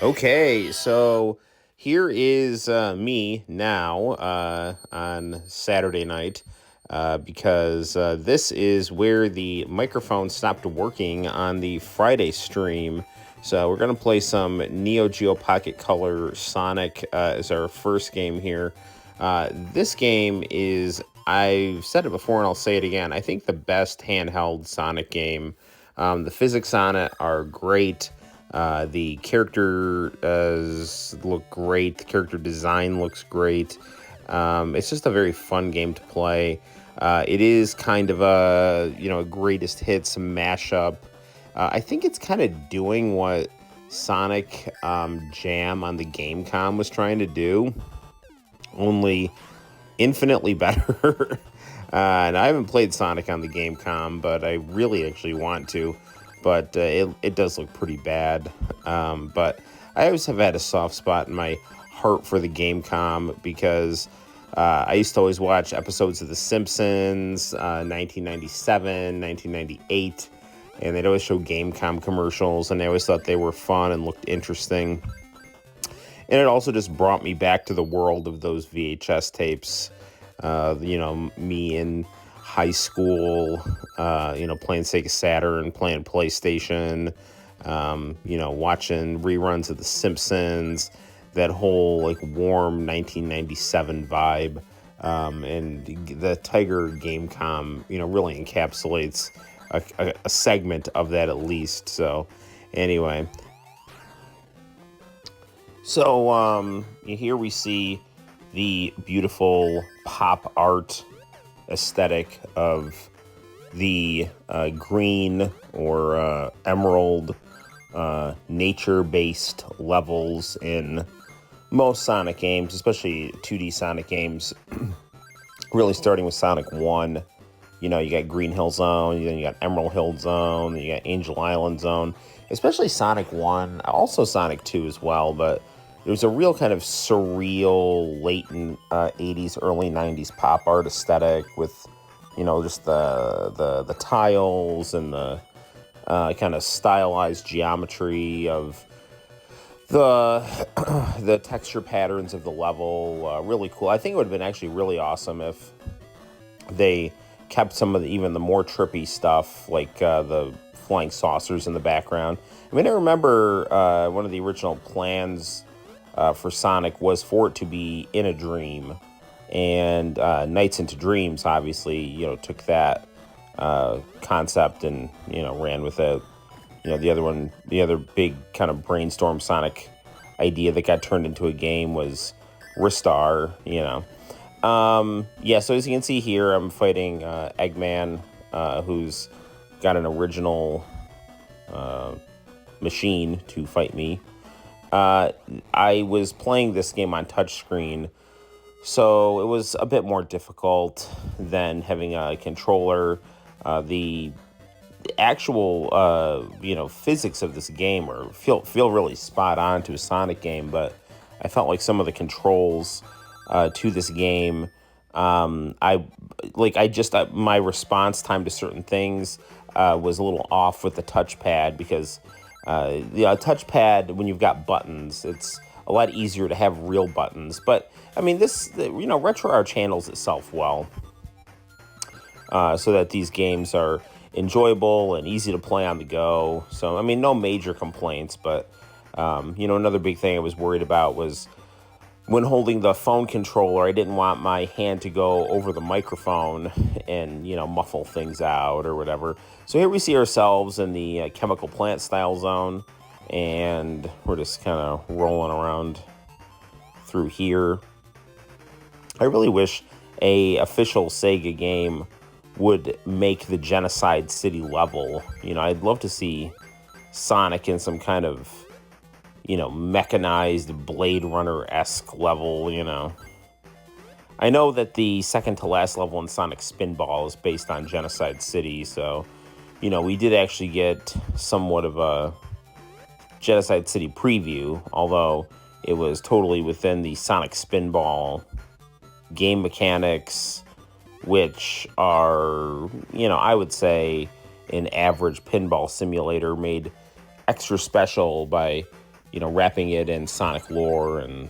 Okay, so here is me now on Saturday night because this is where the microphone stopped working on the Friday stream. So we're going to play some Neo Geo Pocket Color Sonic as our first game here. This game is, I've said it before and I'll say it again, I think the best handheld Sonic game. The physics on it are great. The character look great. The character design looks great. It's just a very fun game to play. It is kind of a greatest hits mashup. I think it's kind of doing what Sonic Jam on the GameCom was trying to do, only infinitely better. And I haven't played Sonic on the GameCom, but I really actually want to. But it does look pretty bad. But I always have had a soft spot in my heart for the GameCom because I used to always watch episodes of The Simpsons, 1997, 1998, and they'd always show GameCom commercials, and I always thought they were fun and looked interesting. And it also just brought me back to the world of those VHS tapes. Me in high school, playing Sega Saturn, playing PlayStation, watching reruns of The Simpsons, that whole like warm 1997 vibe. And the Tiger Gamecom, really encapsulates a segment of that at least. So, anyway. So here we see the beautiful pop art aesthetic of the green or emerald nature-based levels in most Sonic games, especially 2D Sonic games. Really starting with Sonic 1. You got Green Hill Zone, then you got Emerald Hill Zone, then you got Angel Island Zone. Especially Sonic 1, also Sonic 2 as well, but it was a real kind of surreal, late 80s, early 90s pop art aesthetic with, just the tiles and the kind of stylized geometry of the texture patterns of the level. Really cool. I think it would have been actually really awesome if they kept some of even the more trippy stuff, like the flying saucers in the background. I mean, I remember one of the original plans for Sonic was for it to be in a dream, and Nights into Dreams obviously took that concept and ran with it. The other big kind of brainstorm Sonic idea that got turned into a game was Ristar. So as you can see here, I'm fighting Eggman, who's got an original machine to fight me. I was playing this game on touchscreen, so it was a bit more difficult than having a controller. The actual, physics of this game feel really spot on to a Sonic game, but I felt like some of the controls to this game, my response time to certain things was a little off with the touchpad because the touchpad, when you've got buttons, it's a lot easier to have real buttons. But I mean, RetroArch handles itself well, so that these games are enjoyable and easy to play on the go. So I mean, no major complaints. But another big thing I was worried about was when holding the phone controller, I didn't want my hand to go over the microphone and, muffle things out or whatever. So here we see ourselves in the chemical plant style zone, and we're just kind of rolling around through here. I really wish a official Sega game would make the Genocide City level. I'd love to see Sonic in some kind of mechanized Blade Runner-esque level, I know that the second to last level in Sonic Spinball is based on Genocide City, so, we did actually get somewhat of a Genocide City preview, although it was totally within the Sonic Spinball game mechanics, which are, I would say an average pinball simulator made extra special by wrapping it in Sonic lore and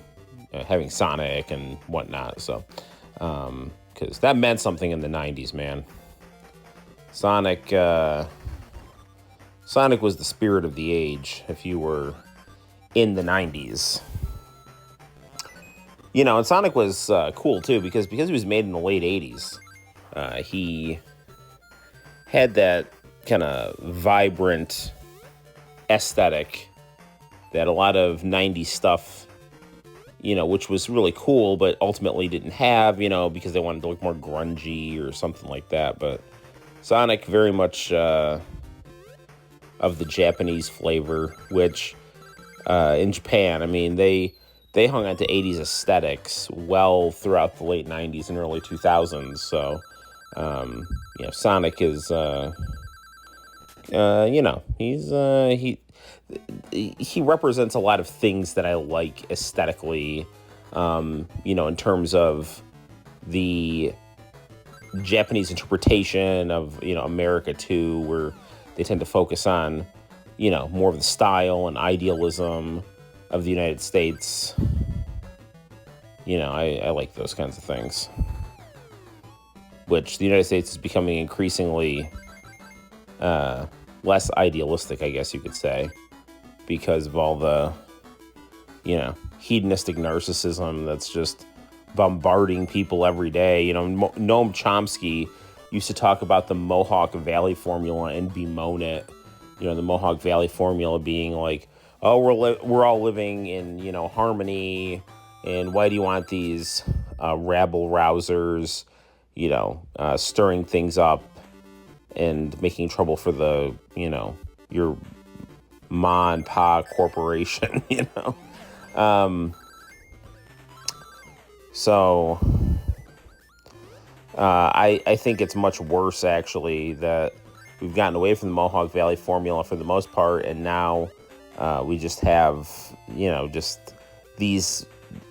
having Sonic and whatnot. So, because that meant something in the 90s, man. Sonic was the spirit of the age if you were in the 90s. And Sonic was cool, too, because he was made in the late 80s. He had that kind of vibrant aesthetic that a lot of 90s stuff, which was really cool, but ultimately didn't have, because they wanted to look more grungy or something like that. But Sonic very much of the Japanese flavor, which in Japan, I mean, they hung on to 80s aesthetics well throughout the late 90s and early 2000s. So, Sonic is, he represents a lot of things that I like aesthetically, in terms of the Japanese interpretation of, America too, where they tend to focus on, more of the style and idealism of the United States. I like those kinds of things, which the United States is becoming increasingly less idealistic, I guess you could say, because of all the, hedonistic narcissism that's just bombarding people every day. Noam Chomsky used to talk about the Mohawk Valley formula and bemoan it. The Mohawk Valley formula being like, oh, we're all living in, harmony, and why do you want these rabble rousers, stirring things up and making trouble for the, your ma and pa corporation, So I think it's much worse, actually, that we've gotten away from the Mohawk Valley formula for the most part, and now we just have, just these,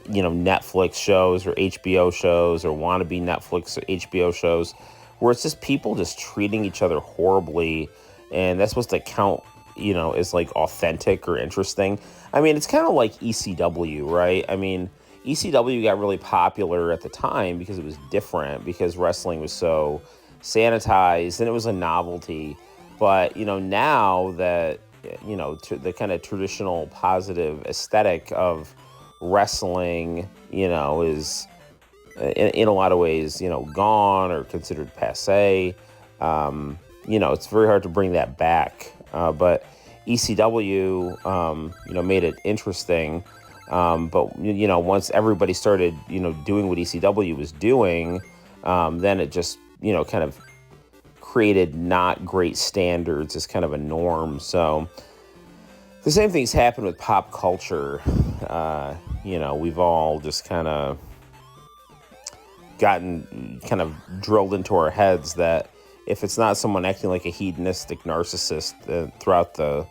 Netflix shows or HBO shows or wannabe Netflix or HBO shows where it's just people just treating each other horribly, and that's supposed to count, as like authentic or interesting. I mean, it's kind of like ECW, right? I mean, ECW got really popular at the time because it was different, because wrestling was so sanitized and it was a novelty. But, now that, the kind of traditional positive aesthetic of wrestling, is in a lot of ways, gone or considered passé. It's very hard to bring that back. But ECW, made it interesting. But, once everybody started, doing what ECW was doing, then it just, kind of created not great standards as kind of a norm. So the same things happen with pop culture. We've all just kind of gotten kind of drilled into our heads that if it's not someone acting like a hedonistic narcissist throughout the,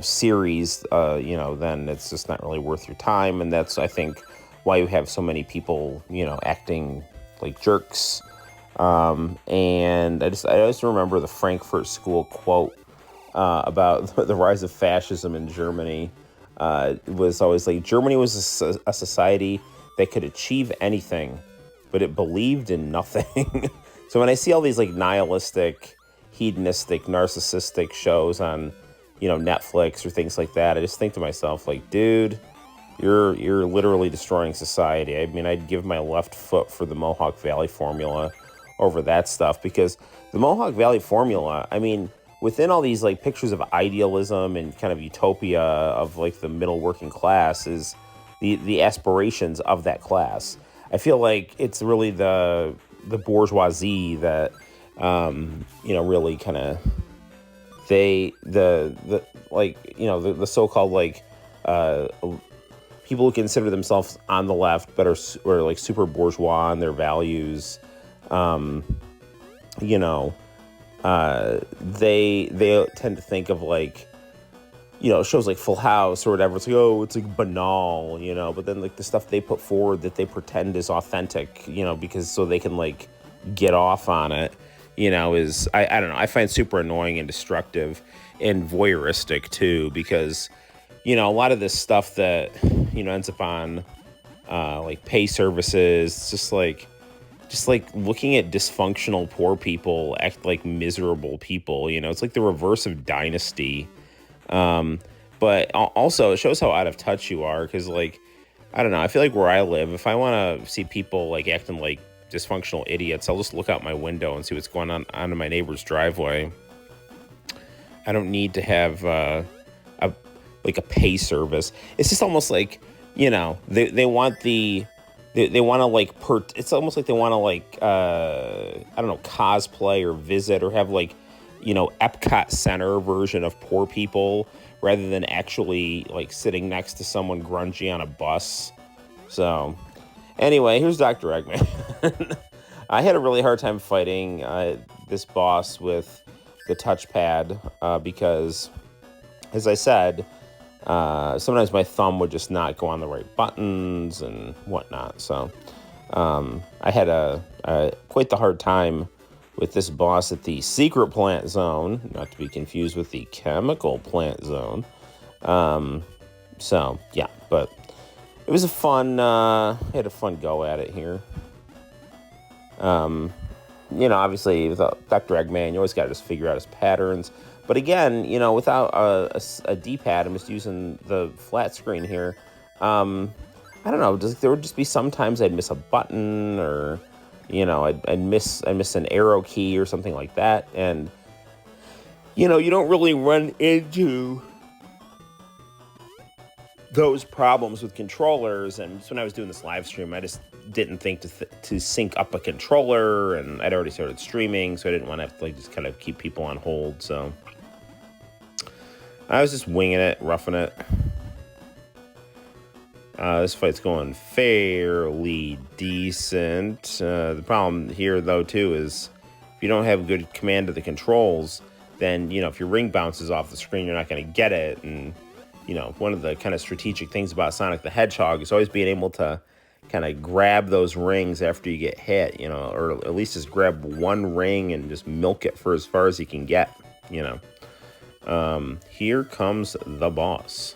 series, then it's just not really worth your time. And that's, I think, why you have so many people, acting like jerks. And I just remember the Frankfurt School quote about the rise of fascism in Germany. It was always like, Germany was a society that could achieve anything, but it believed in nothing. So when I see all these like nihilistic, hedonistic, narcissistic shows on, Netflix or things like that, I just think to myself, like, dude, you're literally destroying society. I mean, I'd give my left foot for the Mohawk Valley formula over that stuff, because the Mohawk Valley formula, I mean, within all these like pictures of idealism and kind of utopia of like the middle working class is the aspirations of that class. I feel like it's really the bourgeoisie that, really kind of, the so-called like, people who consider themselves on the left, but are like super bourgeois in their values, they tend to think of like, shows like Full House or whatever. It's like, oh, it's like banal, but then like the stuff they put forward that they pretend is authentic, because so they can like get off on it, is, I don't know, I find super annoying and destructive and voyeuristic too, because, a lot of this stuff that, ends up on like pay services. It's just like looking at dysfunctional poor people act like miserable people. It's like the reverse of Dynasty. But also it shows how out of touch you are, because like, I don't know, I feel like where I live, if I want to see people like acting like dysfunctional idiots, I'll just look out my window and see what's going on in my neighbor's driveway. I don't need to have a like a pay service. It's just almost like, they want they want to like it's almost like they want to like I don't know, cosplay or visit or have like, Epcot Center version of poor people, rather than actually like sitting next to someone grungy on a bus. So anyway, here's Dr. Eggman. I had a really hard time fighting this boss with the touchpad because, as I said, sometimes my thumb would just not go on the right buttons and whatnot. So I had quite the hard time with this boss at the secret plant zone, not to be confused with the chemical plant zone. So yeah, but it was a fun. I had a fun go at it here. Obviously with Dr. Eggman, you always got to just figure out his patterns. But again, without a D-pad, I'm just using the flat screen here. I don't know. There would just be sometimes I'd miss a button, or I'd miss an arrow key or something like that, and you don't really run into those problems with controllers. And just when I was doing this live stream, I just didn't think to sync up a controller, and I'd already started streaming, so I didn't want to have to like just kind of keep people on hold. So I was just winging it, roughing it. This fight's going fairly decent. The problem here, though, too, is if you don't have good command of the controls, then, if your ring bounces off the screen, you're not going to get it. And, one of the kind of strategic things about Sonic the Hedgehog is always being able to kind of grab those rings after you get hit, or at least just grab one ring and just milk it for as far as you can get, Here comes the boss.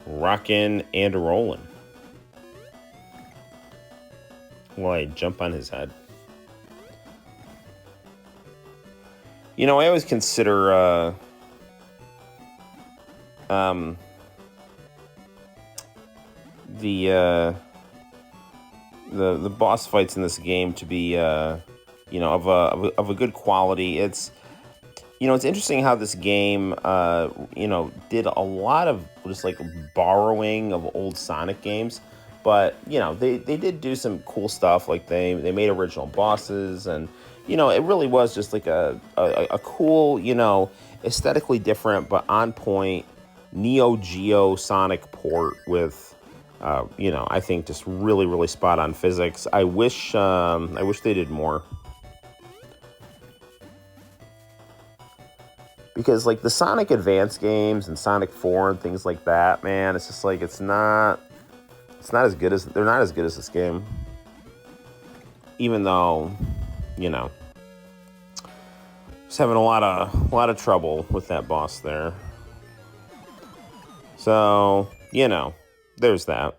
Rockin' and rollin'. While I jump on his head. I always consider the boss fights in this game to be of a good quality. It's interesting how this game did a lot of just like borrowing of old Sonic games, but they did do some cool stuff. Like they made original bosses, and it really was just like a cool, aesthetically different but on point Neo Geo Sonic port with I think just really, really spot on physics. I wish they did more. Because like the Sonic Advance games and Sonic 4 and things like that, man, it's just like they're not as good as this game. Even though, just having a lot of trouble with that boss there. So, there's that.